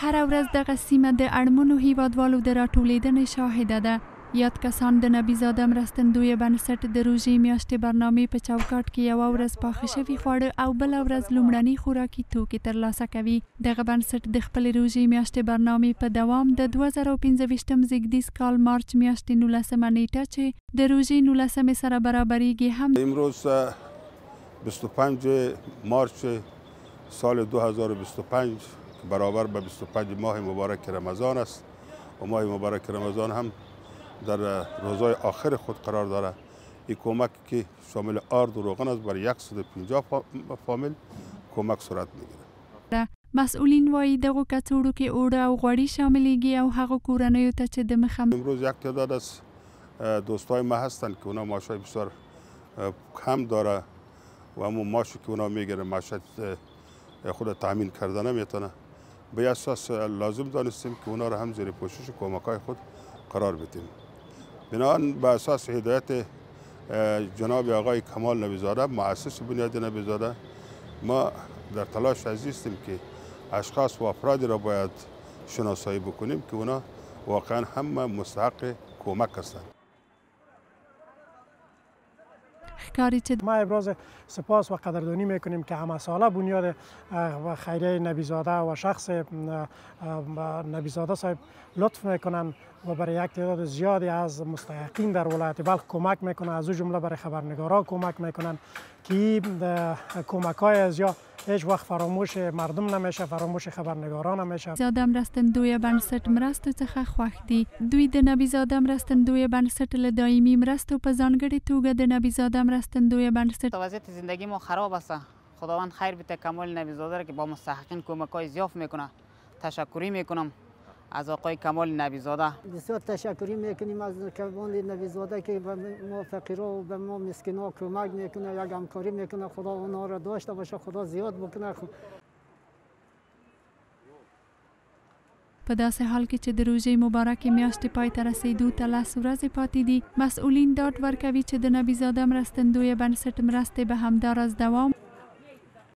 هر ورځ دغه سیمه د اړمنو هیوادوالو د راټولیدنې شاهده ده. یاد کسان د نبیزاده مرستندویه بنسټ د روژې میاشتې برنامې په چوکاټ کې یوه ورځ پاخه شوي خواړه او بله ورځ لومړني خوراکي توکي ترلاسه کوي. دغه بنسټ د خپلې روژې میاشتې برنامې په دوام د 2015 زیږدیز کال مارچ میاشتې 19 نیټه چې د روژې 19 سره برابریږي هم امروز 25 مارچ سال 2025 برابر به 25 ماه مبارک رمضان است و ماه مبارک رمضان هم در روزهای آخر خود قرار داره. این کمک که شامل آرد و روغن است برای 150 فامیل کمک صورت میگیره. مسئولین وایي دغو کڅوړو کې اوړه او غوړي شاملیږي او هغو کورنیو ته چې د مخه امروز یک تعداد از دوستای ما هستند که اونا معاشای بسیار کم داره و همون معاشی که اونا میگیره معاشات خود تامین کرده نمیتونه. به اساس لازم دانستیم که اونا را هم زیر پوشش کمک‌های خود قرار بدیم. بنابراین به اساس هدایت جناب آقای کمال نبیزاده مؤسس بنیاد نبیزاده ما در تلاش هستیم که اشخاص و افرادی را باید شناسایی بکنیم که اونا واقعا هم مستحق کمک هستند. ما ابراز سپاس و قدردانی میکنیم که همه ساله بنیاد خیریه نبیزاده و شخص نبیزاده صاحب لطف میکنن و برای یک تعداد زیادی از مستحقین در ولایت بلخ کمک میکنن، از او جمله برای خبرنگارا کمک میکنن که کمک های از یا هیچ وقت فراموش مردم نمیشه، فراموش خبرنگارا نمیشه. نبیزاده مرستندویه بنسټ مرستو څخه خوښ دي. دوی د نبیزاده مرستندویه بنسټ له دایمي مرستو په ځانګړې توګه د نبیزاده مرستندویه بنسټ وضعیت زندگی ما خراب است. خداوند خیر بده کمال نبیزاده را که با مستحقین کمک‌های زیاد میکنه. تشکری میکنم از آقای کمال نبیزاده. بسیار تشکری میکنیم از کمال نبیزاده که به ما فقیرا و به ما مسکینا کمک میکنه، یک همکاری میکنه. خدا اونها را داشته باشه، خدا زیاد بکنه. په داسې حال کې چې د روژې مبارکې میاشتې پای ته رسېدو ته 10 ورځې پاتې دي، مسؤلین ډاډ ورکوي چې د نبیزاده مرستندویه بنسټ مرستې به همداراز دوام